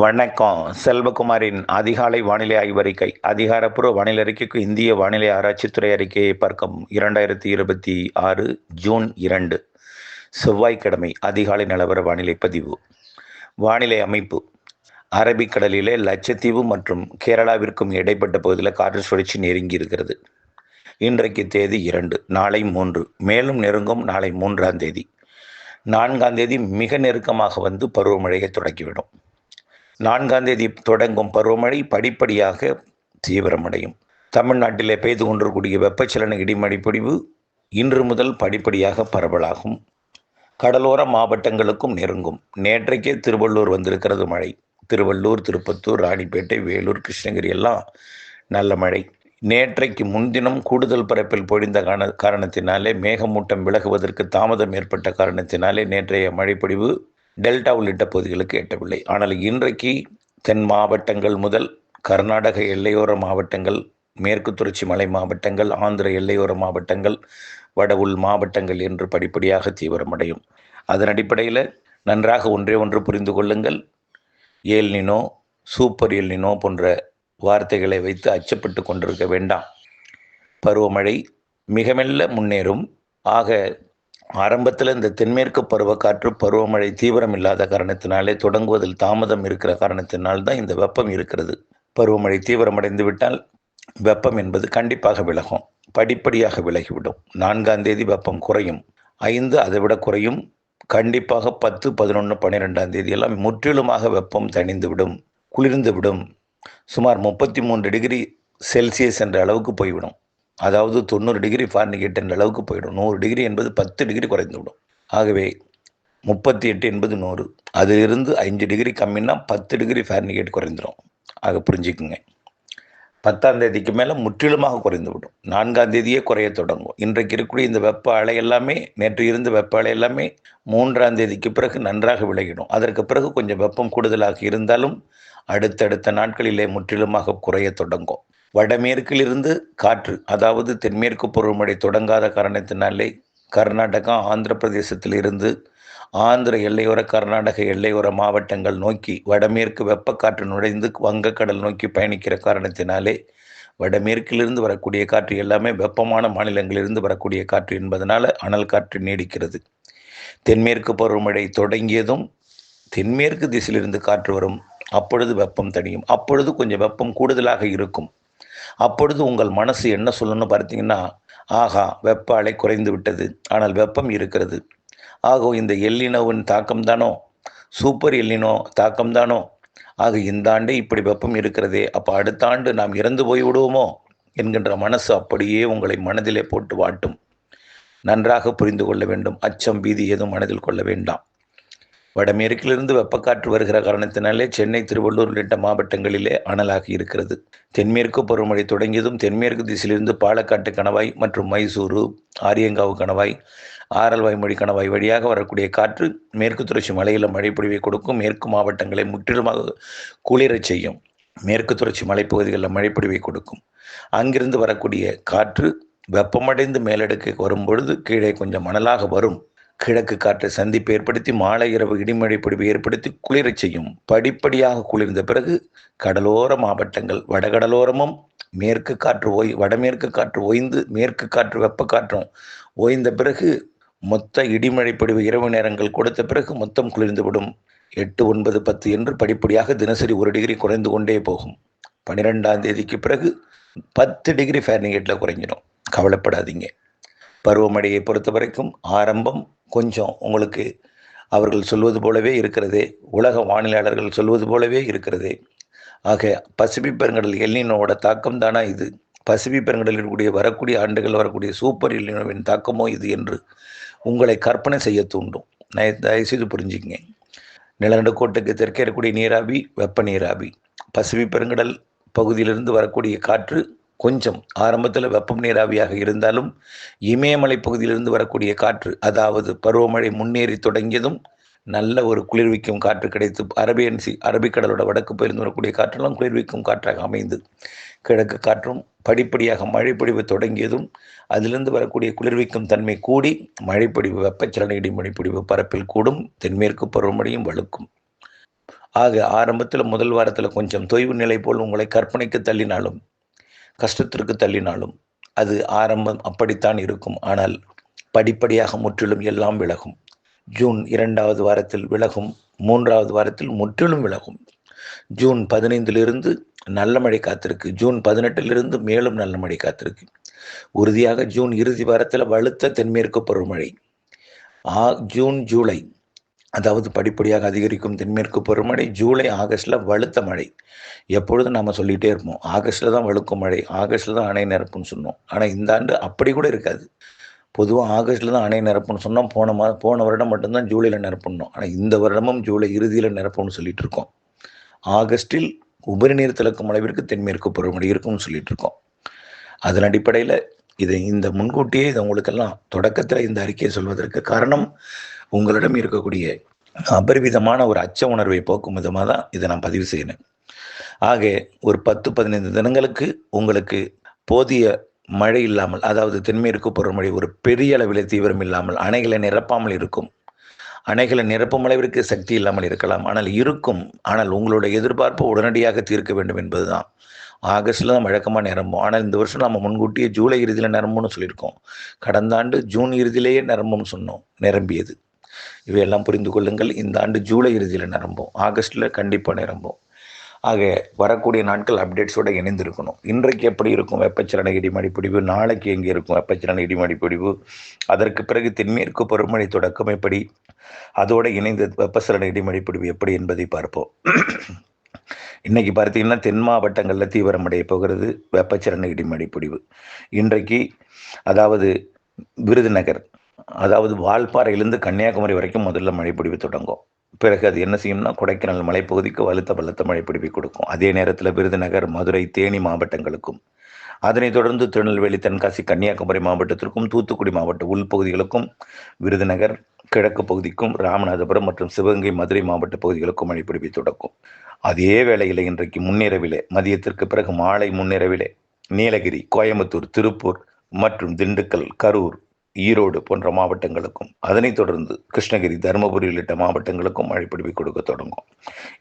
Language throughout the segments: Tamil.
வணக்கம். செல்வகுமாரின் அதிகாலை வானிலை ஆய்வறிக்கை. அதிகாரப்பூர்வ வானிலை அறிக்கைக்கு இந்திய வானிலை ஆராய்ச்சித்துறை அறிக்கையை பார்க்கவும். 2026 ஜூன் 2 செவ்வாய்க்கிழமை அதிகாலை நிலவர வானிலை பதிவு. வானிலை அமைப்பு: அரபிக்கடலிலே லட்சத்தீவு மற்றும் கேரளாவிற்கும் இடைப்பட்ட பகுதியில் காற்று சுழற்சி நெருங்கி இருக்கிறது. இன்றைக்கு தேதி 2, நாளை 3, மேலும் நெருங்கும் நாளை 3ஆம் தேதி. 4ஆம் தேதி மிக நெருக்கமாக வந்து பருவமழையை தொடங்கிவிடும். 4ஆம் தேதி தொடங்கும் பருவமழை படிப்படியாக தீவிரமடையும். தமிழ்நாட்டிலே பெய்து கொண்டிருக்கூடிய வெப்பச்சலன இடிமழை பொழிவு இன்று முதல் படிப்படியாக பரவலாகும். கடலோர மாவட்டங்களுக்கும் நெருங்கும். நேற்றைக்கே திருவள்ளூர் வந்திருக்கிறது மழை. திருவள்ளூர், திருப்பத்தூர், ராணிப்பேட்டை, வேலூர், கிருஷ்ணகிரி எல்லாம் நல்ல மழை. நேற்றைக்கு முன்தினம் கூடுதல் பரப்பில் பொழிந்த காரணத்தினாலே மேகமூட்டம் விலகுவதற்கு தாமதம் ஏற்பட்ட காரணத்தினாலே நேற்றைய மழைப்பொழிவு டெல்டா உள்ளிட்ட பகுதிகளுக்கு எட்டவில்லை. ஆனால் இன்றைக்கு தென் மாவட்டங்கள் முதல் கர்நாடக எல்லையோர மாவட்டங்கள், மேற்கு தொடர்ச்சி மலை மாவட்டங்கள், ஆந்திர எல்லையோர மாவட்டங்கள், வட உள் மாவட்டங்கள் என்று படிப்படியாக தீவிரமடையும். அதன் அடிப்படையில் நன்றாக ஒன்று புரிந்து கொள்ளுங்கள். ஏல் நினோ, சூப்பர் ஏல் நினோ போன்ற வார்த்தைகளை வைத்து அச்சப்பட்டு கொண்டிருக்க வேண்டாம். பருவமழை மிக மெல்ல முன்னேறும். ஆக ஆரம்பத்தில் இந்த தென்மேற்கு பருவக்காற்று பருவமழை தீவிரம் இல்லாத காரணத்தினாலே தொடங்குவதில் தாமதம் இருக்கிற காரணத்தினால்தான் இந்த வெப்பம் இருக்கிறது. பருவமழை தீவிரமடைந்து விட்டால் வெப்பம் என்பது கண்டிப்பாக விலகும். படிப்படியாக விலகிவிடும். 4ஆம் தேதி வெப்பம் குறையும். 5 அதை விட குறையும். கண்டிப்பாக 10, 11, 12ஆம் தேதியெல்லாம் முற்றிலுமாக வெப்பம் தணிந்துவிடும், குளிர்ந்துவிடும். சுமார் 33 டிகிரி செல்சியஸ் என்ற அளவுக்கு போய்விடும். அதாவது 90 டிகிரி ஃபாரன்ஹீட் என்ற அளவுக்கு போயிடும். 100 டிகிரி என்பது 10 டிகிரி குறைந்துவிடும். ஆகவே 38 என்பது 100. அதிலிருந்து 5 டிகிரி கம்மின்னா 10 டிகிரி ஃபாரன்ஹீட் குறைந்துடும். ஆக புரிஞ்சுக்குங்க. 10ஆம் தேதிக்கு மேலே முற்றிலுமாக குறைந்துவிடும். 4ஆம் தேதியே குறைய தொடங்கும். இன்றைக்கு இருக்கக்கூடிய இந்த வெப்ப அலை எல்லாமே, நேற்று இருந்த வெப்ப அலை எல்லாமே 3ஆம் தேதிக்கு பிறகு நன்றாக விலகிடும். அதற்கு பிறகு கொஞ்சம் வெப்பம் கூடுதலாக இருந்தாலும் அடுத்தடுத்த நாட்களிலே முற்றிலுமாக குறைய தொடங்கும். வடமேற்கிலிருந்து காற்று, அதாவது தென்மேற்கு பருவமழை தொடங்காத காரணத்தினாலே கர்நாடகா, ஆந்திர பிரதேசத்தில் இருந்து ஆந்திர எல்லையோர, கர்நாடக எல்லையோர மாவட்டங்கள் நோக்கி வடமேற்கு வெப்பக்காற்று நுழைந்து வங்கக்கடல் நோக்கி பயணிக்கிற காரணத்தினாலே வடமேற்கிலிருந்து வரக்கூடிய காற்று எல்லாமே வெப்பமான மாநிலங்களிலிருந்து வரக்கூடிய காற்று என்பதனால அனல் காற்று நீடிக்கிறது. தென்மேற்கு பருவமழை தொடங்கியதும் தென்மேற்கு திசையிலிருந்து காற்று வரும். அப்பொழுது வெப்பம் தணியும். அப்பொழுது கொஞ்சம் வெப்பம் கூடுதலாக இருக்கும். அப்பொழுது உங்கள் மனசு என்ன சொல்லணும்னு பார்த்தீங்கன்னா, ஆகா, வெப்ப அலை குறைந்து விட்டது, ஆனால் வெப்பம் இருக்கிறது. ஆகோ இந்த எல்லினோவின் தாக்கம்தானோ, சூப்பர் எல்லினோ தாக்கம்தானோ, ஆக இந்த ஆண்டே இப்படி வெப்பம் இருக்கிறதே, அப்போ அடுத்த ஆண்டு நாம் இறந்து போய் விடுவோமோ என்கின்ற மனசு அப்படியே உங்களை மனதிலே போட்டு வாட்டும். நன்றாக புரிந்து கொள்ள வேண்டும். அச்சம், பீதி எதுவும் மனதில் கொள்ள வேண்டாம். வடமேற்கிலிருந்து வெப்பக்காற்று வருகிற காரணத்தினாலே சென்னை, திருவள்ளூர் உள்ளிட்ட மாவட்டங்களிலே அனலாகி இருக்கிறது. தென்மேற்கு பருவமழை தொடங்கியதும் தென்மேற்கு திசையிலிருந்து பாலக்காட்டு கணவாய் மற்றும் மைசூரு, ஆரியங்காவு கணவாய், ஆரல்வாய்மொழி கணவாய் வழியாக வரக்கூடிய காற்று மேற்கு தொடர்ச்சி மலையில் மழைப்பொழிவை கொடுக்கும். மேற்கு மாவட்டங்களை முற்றிலுமாக குளிரச் செய்யும். மேற்கு தொடர்ச்சி மலைப்பகுதிகளில் மழைப்பொழிவை கொடுக்கும். அங்கிருந்து வரக்கூடிய காற்று வெப்பமடைந்து மேலடுக்கு வரும்பொழுது கீழே கொஞ்சம் மணலாக வரும். கிழக்கு காற்று சந்திப்பு ஏற்படுத்தி மாலை இரவு இடிமழை பொழிவு ஏற்படுத்தி குளிரச் செய்யும். படிப்படியாக குளிர்ந்த பிறகு கடலோர மாவட்டங்கள், வடகடலோரமும் மேற்கு காற்று வடமேற்கு காற்று ஓய்ந்து மேற்கு காற்று வெப்பக்காற்றும் ஓய்ந்த பிறகு மொத்த இடிமழை பொழிவு இரவு நேரங்கள் கொடுத்த பிறகு மொத்தம் குளிர்ந்துவிடும். 8, 9, 10 என்று படிப்படியாக தினசரி 1 டிகிரி குறைந்து கொண்டே போகும். 12ஆம் தேதிக்கு பிறகு 10 டிகிரி ஃபாரன்ஹீட்டில் குறைஞ்சிடும். கவலைப்படாதீங்க. பருவமழையை பொறுத்த வரைக்கும் ஆரம்பம் கொஞ்சம் உங்களுக்கு அவர்கள் சொல்வது போலவே இருக்கிறதே, உலக வானிலையாளர்கள் சொல்வது போலவே இருக்கிறதே. ஆக பசிபிக் பெருங்கடல் எல்னினோவோட தாக்கம் தானா இது? பசிபிக் பெருங்கடலில் வரக்கூடிய ஆண்டுகள் வரக்கூடிய சூப்பர் எல்னினோவின் தாக்கமோ இது என்று உங்களை கற்பனை செய்ய தூண்டும். தயவுசெய்து புரிஞ்சுக்கங்க. நிலநடுக்கோட்டுக்கு தெற்கே இருக்கக்கூடிய நீராவி வெப்ப நீராவி. பசிபிக் பெருங்கடல் பகுதியிலிருந்து வரக்கூடிய காற்று கொஞ்சம் ஆரம்பத்தில் வெப்பம் நீராவியாக இருந்தாலும் இமயமலை பகுதியிலிருந்து வரக்கூடிய காற்று, அதாவது பருவமழை முன்னேறி தொடங்கியதும் நல்ல ஒரு குளிர்விக்கும் காற்று கிடைத்து அரபிக்கடலோட வடக்கு பகுதியிலிருந்து வரக்கூடிய காற்றெல்லாம் குளிர்விக்கும் காற்றாக அமைந்து கிழக்கு காற்றும் படிப்படியாக மழைப்பொழிவு தொடங்கியதும் அதிலிருந்து வரக்கூடிய குளிர்விக்கும் தன்மை கூடி மழைப்பொழிவு வெப்பச்சலன இடிமழைப்பொழிவு பரப்பில் கூடும். தென்மேற்கு பருவமழையும் வலுக்கும். ஆக ஆரம்பத்தில் முதல் வாரத்தில் கொஞ்சம் தொய்வு நிலை போல் உங்களை கற்பனைக்கு தள்ளினாலும், கஷ்டத்திற்கு தள்ளினாலும், அது ஆரம்பம் அப்படித்தான் இருக்கும். ஆனால் படிப்படியாக முற்றிலும் எல்லாம் விலகும். ஜூன் 2வது வாரத்தில் விலகும். 3வது வாரத்தில் முற்றிலும் விலகும். ஜூன் 15லிருந்து நல்ல மழை காத்திருக்கு. ஜூன் 18லிருந்து மேலும் நல்ல மழை காத்திருக்கு. உறுதியாக ஜூன் இறுதி வாரத்தில் வலுத்த தென்மேற்கு பருவமழை. ஜூன் ஜூலை அதாவது படிப்படியாக அதிகரிக்கும் தென்மேற்கு பருவமழை. ஜூலை ஆகஸ்டில் வலுத்த மழை. எப்பொழுதும் நம்ம சொல்லிகிட்டே இருப்போம், ஆகஸ்டில் தான் வலுக்கும் மழை, ஆகஸ்டில் தான் அணை நிரப்புன்னு சொன்னோம். ஆனால் இந்த ஆண்டு அப்படி கூட இருக்காது. பொதுவாக ஆகஸ்டில் தான் அணை நிரப்புன்னு சொன்னோம். போன வருடம் மட்டும்தான் ஜூலையில் நிரப்பணும். ஆனால் இந்த வருடமும் ஜூலை இறுதியில் நிரப்பும்னு சொல்லிட்டு இருக்கோம். ஆகஸ்டில் உபரி நீர் திறக்கும் அளவிற்கு தென்மேற்கு பருவமழை இருக்கும்னு சொல்லிட்டு இருக்கோம். அதன் அடிப்படையில் இந்த முன்கூட்டியே இதை உங்களுக்கெல்லாம் தொடக்கத்தில் இந்த அறிக்கையை சொல்வதற்கு காரணம், உங்களிடம் இருக்கக்கூடிய அபரிவிதமான ஒரு அச்ச உணர்வை போக்கும் விதமாக தான் இதை நான் பதிவு செய்யணும். ஆக ஒரு 10-15 தினங்களுக்கு உங்களுக்கு போதிய மழை இல்லாமல், அதாவது தென்மேற்கு பருவமழை ஒரு பெரிய அளவில் தீவிரம் இல்லாமல், அணைகளை நிரப்பாமல் இருக்கும். அணைகளை நிரப்பும் அளவிற்கு சக்தி இல்லாமல் இருக்கலாம், ஆனால் இருக்கும். ஆனால் உங்களுடைய எதிர்பார்ப்பு உடனடியாக தீர்க்க வேண்டும் என்பதுதான். ஆகஸ்டில் தான் வழக்கமாக நிரம்பும். ஆனால் இந்த வருஷம் நம்ம முன்கூட்டியே ஜூலை இறுதியில் நிரம்பும்னு சொல்லியிருக்கோம். கடந்த ஆண்டு ஜூன் இறுதியிலேயே நிரம்பும்னு சொன்னோம், நிரம்பியது. இவையெல்லாம் புரிந்து கொள்ளுங்கள். இந்த ஆண்டு ஜூலை இறுதியில் நிரம்பும், ஆகஸ்டில் கண்டிப்பாக நிரம்பும். ஆக வரக்கூடிய நாட்கள் அப்டேட்ஸோடு இணைந்திருக்கணும். இன்றைக்கு எப்படி இருக்கும் வெப்பச்சலன இடிமழை பொழிவு, நாளைக்கு எங்கே இருக்கும் வெப்பச்சலன இடிமழை பொழிவு, அதற்கு பிறகு தென்மேற்கு பருவமழை தொடக்கம் எப்படி, அதோடு இணைந்த வெப்பச்சலன இடிமழை பொழிவு எப்படி என்பதை பார்ப்போம். இன்னைக்கு பார்த்தீங்கன்னா தென் மாவட்டங்களில் தீவிரமடைய போகிறது வெப்பச்சலன இடிமழை பொழிவு. இன்றைக்கு அதாவது விருதுநகர், அதாவது வால்பாறையிலிருந்து கன்னியாகுமரி வரைக்கும் முதல்ல மழை பொழிவு தொடங்கும். பிறகு அது என்ன செய்யும்னா கொடைக்கானல் மலைப்பகுதிக்கு பலத்த மழை பொழிவை கொடுக்கும். அதே நேரத்தில் விருதுநகர், மதுரை, தேனி மாவட்டங்களுக்கும், அதனைத் தொடர்ந்து திருநெல்வேலி, தென்காசி, கன்னியாகுமரி மாவட்டத்திற்கும், தூத்துக்குடி மாவட்ட உள்பகுதிகளுக்கும், விருதுநகர் கிழக்கு பகுதிக்கும், ராமநாதபுரம் மற்றும் சிவகங்கை, மதுரை மாவட்ட பகுதிகளுக்கும் மழை பொழிவை தொடக்கும். அதே வேளையில் இன்றைக்கு முன்னிரவிலே, மதியத்திற்கு பிறகு மாலை முன்னிரவிலே நீலகிரி, கோயம்புத்தூர், திருப்பூர் மற்றும் திண்டுக்கல், கரூர், ஈரோடு போன்ற மாவட்டங்களுக்கும், அதனைத் தொடர்ந்து கிருஷ்ணகிரி, தருமபுரி உள்ளிட்ட மாவட்டங்களுக்கும் மழை பொழிவை கொடுக்க தொடங்கும்.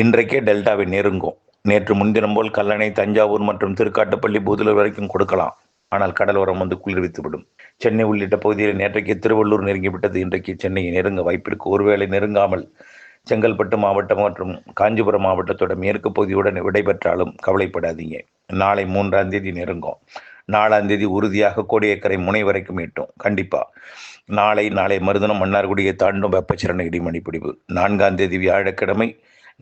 இன்றைக்கே டெல்டாவை நெருங்கும். நேற்று முன்தினம் போல் கல்லணை, தஞ்சாவூர் மற்றும் திருக்காட்டுப்பள்ளி, பூதலூர் வரைக்கும் கொடுக்கலாம். ஆனால் கடலோரம் குளிர்வித்துவிடும். சென்னை உள்ளிட்ட பகுதியில் நேற்றைக்கு திருவள்ளூர் நெருங்கிவிட்டது. இன்றைக்கு சென்னையை நெருங்க வாய்ப்பிற்கு. ஒருவேளை நெருங்காமல் செங்கல்பட்டு மாவட்டம் மற்றும் காஞ்சிபுரம் மாவட்டத்தோட மேற்கு பகுதியுடன் விடைபெற்றாலும் கவலைப்படாதீங்க. நாளை 3ஆம் தேதி நெருங்கும். 4ஆம் தேதி உறுதியாக கோடியக்கரை முனை வரைக்கும் எட்டும். கண்டிப்பா நாளை மறுதினம் மன்னார்குடியை தாண்டும் வெப்பச்சலன இடிமழை பொழிவு. 4ஆம் தேதி வியாழக்கிழமை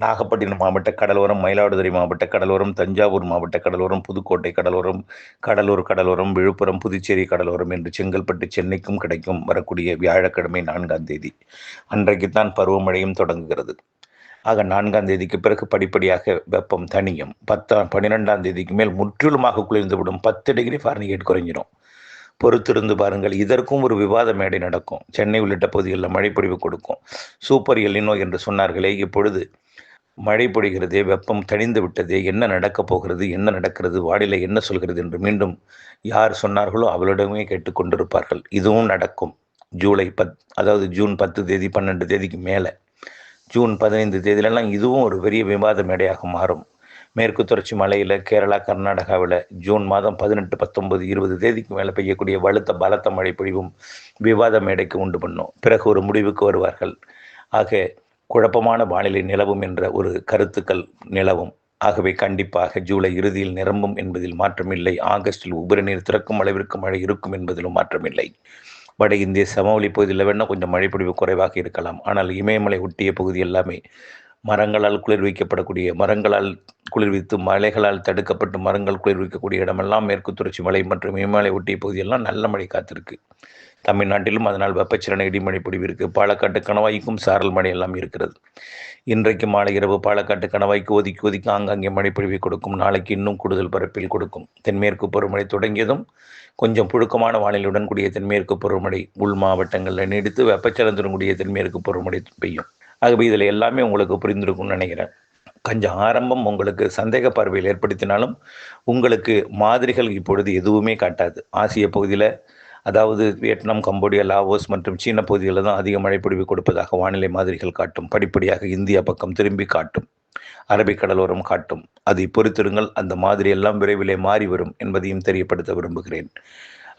நாகப்பட்டினம் மாவட்ட கடலோரம், மயிலாடுதுறை மாவட்ட கடலோரம், தஞ்சாவூர் மாவட்ட கடலோரம், புதுக்கோட்டை கடலோரம், கடலூர் கடலோரம், விழுப்புரம், புதுச்சேரி கடலோரம் என்று செங்கல்பட்டு, சென்னைக்கும் கிடைக்கும். வரக்கூடிய வியாழக்கிழமை 4ஆம் தேதி அன்றைக்குத்தான் பருவமழையும் தொடங்குகிறது. ஆக 4ஆம் தேதிக்கு பிறகு படிப்படியாக வெப்பம் தணியும். 12ஆம் தேதிக்கு மேல் முற்றிலுமாக குளிர்ந்துவிடும். 10 டிகிரி ஃபாரன்ஹீட் குறைஞ்சிடும். பொறுத்திருந்து பாருங்கள். இதற்கும் ஒரு விவாத மேடை நடக்கும். சென்னை உள்ளிட்ட பகுதிகளில் மழை பொழிவு கொடுக்கும். சூப்பர் எல்லினோ என்று சொன்னார்களே, இப்பொழுது மழை பொழிகிறதே, வெப்பம் தணிந்து விட்டதே, என்ன நடக்கப் போகிறது, என்ன நடக்கிறது, வானிலை என்ன சொல்கிறது என்று மீண்டும் யார் சொன்னார்களோ அவளிடமே கேட்டுக்கொண்டிருப்பார்கள். இதுவும் நடக்கும். அதாவது ஜூன் 10 தேதி 12 தேதிக்கு மேலே, ஜூன் 15 தேதியிலெல்லாம் இதுவும் ஒரு பெரிய விவாத மேடையாக மாறும். மேற்கு தொடர்ச்சி மலையில், கேரளா, கர்நாடகாவில் ஜூன் மாதம் 18, 19, 20 தேதிக்கு மேலே பெய்யக்கூடிய பலத்த மழை பொழிவும் விவாத மேடைக்கு உண்டு பண்ணும். பிறகு ஒரு முடிவுக்கு வருவார்கள். ஆக குழப்பமான வானிலை நிலவும் என்ற ஒரு கருத்துக்கள் நிலவும். ஆகவே கண்டிப்பாக ஜூலை இறுதியில் நிரம்பும் என்பதில் மாற்றமில்லை. ஆகஸ்டில் உபரி நீர் திறக்கும் அளவிற்கு மழை இருக்கும் என்பதிலும் மாற்றமில்லை. வட இந்திய சமவெளி பகுதியில் வேணால் கொஞ்சம் மழை பொழிவு குறைவாக இருக்கலாம். ஆனால் இமயமலை ஒட்டிய பகுதி எல்லாமே மரங்களால் குளிர்விக்கப்படக்கூடிய, மரங்களால் குளிர்வித்து மலைகளால் தடுக்கப்பட்டு மரங்கள் குளிர்விக்கக்கூடிய இடமெல்லாம் மேற்கு தொடர்ச்சி மலை மற்றும் இமயமலை ஒட்டிய பகுதியெல்லாம் நல்ல மழை காத்திருக்கு. தமிழ்நாட்டிலும் அதனால் வெப்பச்சலன இடிமழை பொழிவு இருக்குது. பாலக்காட்டு கணவாய்க்கும் சாரல் மழை எல்லாம் இருக்கிறது. இன்றைக்கு மாலை இரவு பாலக்காட்டு கணவாய்க்கு ஒதுக்கி ஆங்காங்கே மழை பொழிவை கொடுக்கும். நாளைக்கு இன்னும் கூடுதல் பரப்பில் கொடுக்கும். தென்மேற்கு பருவமழை தொடங்கியதும் கொஞ்சம் புழுக்கமான வானிலையுடன் கூடிய தென்மேற்கு பருவமழை உள் மாவட்டங்களில் நீடித்து வெப்பச்சலனத்துடன் கூடிய தென்மேற்கு பருவமழை பெய்யும். ஆகவே இதில் எல்லாமே உங்களுக்கு புரிந்திருக்கும்னு நினைக்கிறேன். கொஞ்சம் ஆரம்பம் உங்களுக்கு சந்தேக பார்வையில் ஏற்படுத்தினாலும் உங்களுக்கு மாதிரிகள் இப்பொழுது எதுவுமே காட்டாது. ஆசிய பகுதியில், அதாவது வியட்நாம், கம்போடியா, லாவோஸ் மற்றும் சீன பகுதிகளில் தான் அதிக மழை பொழிவு கொடுப்பதாக வானிலை மாதிரிகள் காட்டும். படிப்படியாக இந்தியா பக்கம் திரும்பி காட்டும். அரபிக்கடலோரம் காட்டும். அதை பொறுத்திருங்கள். அந்த மாதிரி எல்லாம் விரைவிலே மாறி வரும் என்பதையும் தெரியப்படுத்த விரும்புகிறேன்.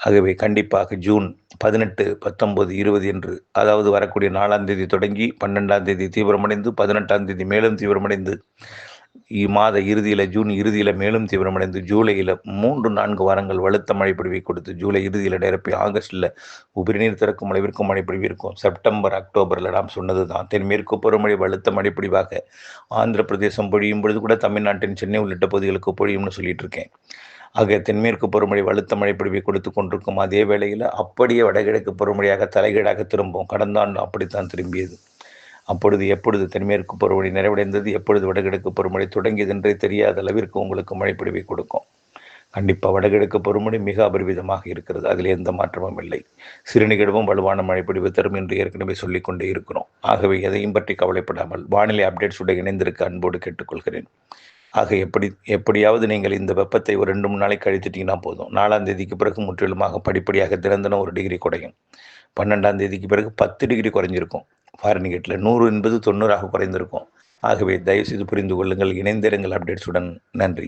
ஆகவே கண்டிப்பாக ஜூன் 18, 19, 20 என்று, அதாவது வரக்கூடிய 4ஆம் தேதி தொடங்கி 12ஆம் தேதி தீவிரமடைந்து 18ஆம் தேதி மேலும் தீவிரமடைந்து இம்மாத இறுதியில் ஜூன் இறுதியில் மேலும் தீவிரமடைந்து ஜூலையில் 3-4 வாரங்கள் வலுத்த மழைப்பொழிவை கொடுத்து ஜூலை இறுதியில் நிரப்பி ஆகஸ்டில் உபரிநீர் திறக்கும் அளவிற்கு மழைப்பொழிவு இருக்கும். செப்டம்பர் அக்டோபரில் நாம் சொன்னது தான். தென்மேற்கு பருவமழை வலுத்த மழைப்பொழிவாக ஆந்திர பிரதேசம் பொழியும் பொழுது கூட தமிழ்நாட்டின் சென்னை உள்ளிட்ட பகுதிகளுக்கு பொழியும்னு சொல்லிட்டு இருக்கேன். ஆக தென்மேற்கு பருவமழை வலுத்த மழைப்பொழிவை கொடுத்து கொண்டிருக்கும். அதே வேளையில் அப்படியே வடகிழக்கு பருவமழையாக தலைகீழாக திரும்பும். கடந்த ஆண்டு அப்படித்தான் திரும்பியது. அப்பொழுது எப்பொழுது தென்மேற்கு பருவமழை நிறைவடைந்தது, எப்பொழுது வடகிழக்கு பருவமழை தொடங்கியது என்றே தெரியாத அளவிற்கு உங்களுக்கு மழைப்பொழிவை கொடுக்கும். கண்டிப்பாக வடகிழக்கு பருவமழை மிக அபரிவிதமாக இருக்கிறது. அதில் எந்த மாற்றமும் இல்லை. சிறு நிகழ்வும் வலுவான மழைப்பொழிவு தரும் என்று ஏற்கனவே சொல்லிக்கொண்டே இருக்கிறோம். ஆகவே எதையும் பற்றி கவலைப்படாமல் வானிலை அப்டேட்ஸுடன் இணைந்திருக்க அன்போடு கேட்டுக்கொள்கிறேன். ஆக எப்படியாவது நீங்கள் இந்த வெப்பத்தை ஒரு 2-3 நாளைக்கு கழித்துட்டீங்கன்னா போதும். 4ஆம் தேதிக்கு பிறகு முற்றிலுமாக படிப்படியாக தினந்தனம் 1 டிகிரி குறையும். 12ஆம் தேதிக்கு பிறகு 10 டிகிரி குறைஞ்சிருக்கும். ஃபாரன்ஹீட்டில் 100 என்பது 90 குறைந்திருக்கும். ஆகவே தயவுசெய்து புரிந்து கொள்ளுங்கள். இணைந்திருங்கள் அப்டேட்ஸுடன். நன்றி.